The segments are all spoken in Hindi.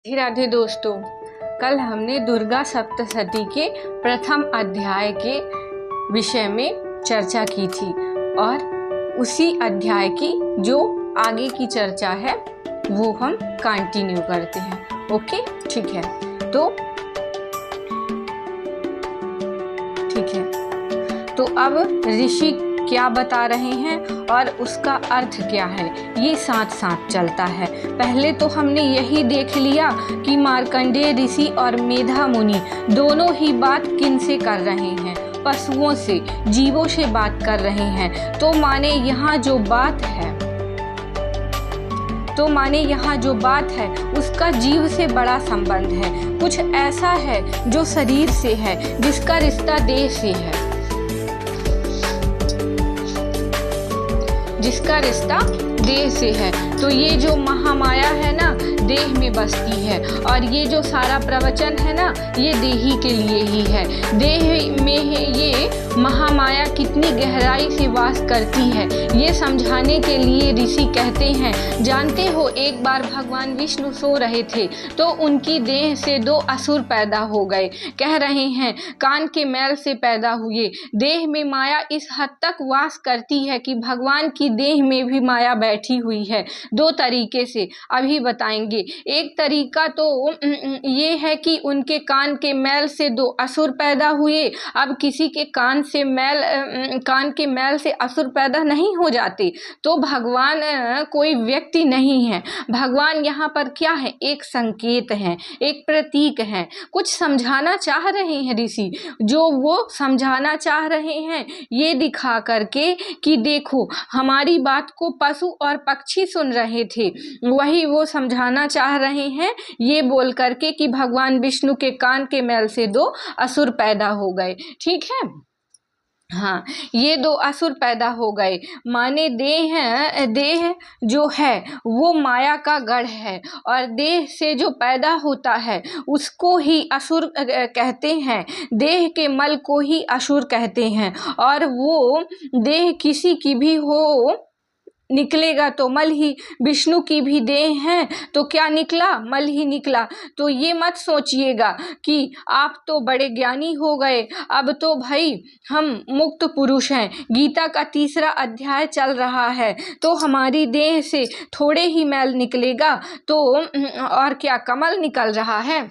राधे राधे दोस्तों, कल हमने दुर्गा सप्तशती के प्रथम अध्याय के विषय में चर्चा की थी और उसी अध्याय की जो आगे की चर्चा है वो हम कंटिन्यू करते हैं। ओके, ठीक है। तो अब ऋषि क्या बता रहे हैं और उसका अर्थ क्या है, ये साथ साथ चलता है। पहले तो हमने यही देख लिया कि मार्कंडेय ऋषि और मेधा मुनि दोनों ही बात किन से कर रहे हैं, पशुओं से, जीवों से बात कर रहे हैं। तो माने यहाँ जो बात है उसका जीव से बड़ा संबंध है। कुछ ऐसा है जो शरीर से है, जिसका रिश्ता देह से है, तो ये जो महामाया है ना, देह में बसती है और ये जो सारा प्रवचन है ना, ये देही के लिए ही है। देह में ये महामाया कितनी गहराई से वास करती है, ये समझाने के लिए ऋषि कहते हैं, जानते हो एक बार भगवान विष्णु सो रहे थे तो उनकी देह से दो असुर पैदा हो गए। कह रहे हैं कान के मैल से पैदा हुए। देह में माया इस हद तक वास करती है कि भगवान की देह में भी माया बैठी हुई है। दो तरीके से अभी बताएंगे। एक तरीका तो ये है कि उनके कान के मैल से दो असुर पैदा हुए। अब किसी के कान के मैल से असुर पैदा नहीं हो जाते, तो भगवान कोई व्यक्ति नहीं है। भगवान यहाँ पर क्या है, एक संकेत है, एक प्रतीक है। कुछ समझाना चाह रहे हैं ऋषि। जो वो समझाना चाह रहे हैं ये दिखा करके कि देखो हमारी बात को पशु और पक्षी सुन रहे थे, वही वो समझाना चाह रहे हैं ये बोल करके कि भगवान विष्णु के कान के मैल से दो असुर पैदा हो गए। ठीक है, हाँ, ये दो असुर पैदा हो गए। माने देह जो है वो माया का गढ़ है और देह से जो पैदा होता है उसको ही असुर कहते हैं। देह के मल को ही असुर कहते हैं। और वो देह किसी की भी हो, निकलेगा तो मल ही। विष्णु की भी देह है तो क्या निकला, मल ही निकला। तो ये मत सोचिएगा कि आप तो बड़े ज्ञानी हो गए, अब तो भाई हम मुक्त पुरुष हैं। गीता का 3रा अध्याय चल रहा है तो हमारी देह से थोड़े ही मैल निकलेगा तो और क्या कमल निकल रहा है।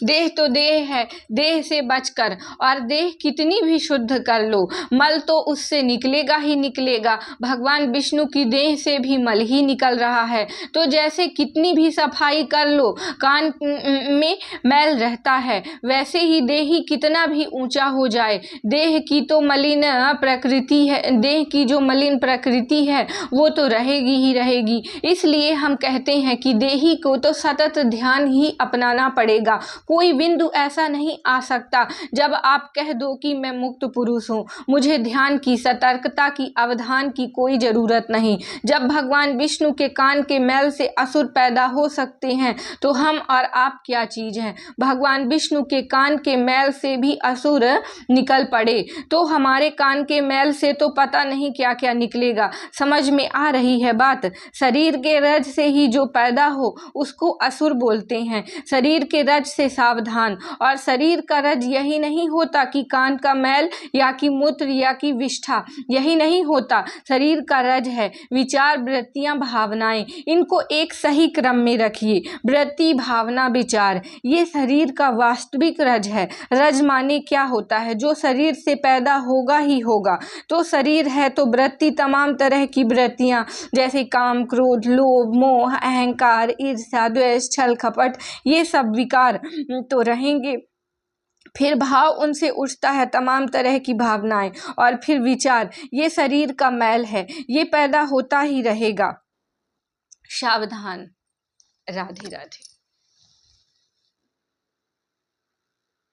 देह तो देह है, देह से बचकर, और देह कितनी भी शुद्ध कर लो मल तो उससे निकलेगा ही निकलेगा। भगवान विष्णु की देह से भी मल ही निकल रहा है। तो जैसे कितनी भी सफाई कर लो कान में मैल रहता है, वैसे ही देही कितना भी ऊंचा हो जाए, देह की तो मलिन प्रकृति है, देह की जो मलिन प्रकृति है वो तो रहेगी ही रहेगी। इसलिए हम कहते हैं कि देही को तो सतत ध्यान ही अपनाना पड़ेगा। कोई बिंदु ऐसा नहीं आ सकता जब आप कह दो कि मैं मुक्त पुरुष हूँ, मुझे ध्यान की, सतर्कता की, अवधान की कोई ज़रूरत नहीं। जब भगवान विष्णु के कान के मैल से असुर पैदा हो सकते हैं तो हम और आप क्या चीज़ हैं। भगवान विष्णु के कान के मैल से भी असुर निकल पड़े तो हमारे कान के मैल से तो पता नहीं क्या क्या निकलेगा। समझ में आ रही है बात। शरीर के रज से ही जो पैदा हो उसको असुर बोलते हैं। शरीर के रज से सावधान। और शरीर का रज यही नहीं होता कि कान का मैल या कि मूत्र या कि विष्ठा, यही नहीं होता। शरीर का रज है विचार, वृत्तियां, भावनाएं। इनको एक सही क्रम में रखिए। वृत्ति, भावना, विचार, ये शरीर का वास्तविक रज है। रज माने क्या होता है, जो शरीर से पैदा होगा ही होगा। तो शरीर है तो वृत्ति, तमाम तरह की वृत्तियां जैसे काम, क्रोध, लोभ, मोह, अहंकार, ईर्ष्या, द्वेष, छल, कपट, ये सब विकार तो रहेंगे। फिर भाव उनसे उठता है, तमाम तरह की भावनाएं, और फिर विचार। ये शरीर का मैल है, ये पैदा होता ही रहेगा। सावधान। राधे राधे।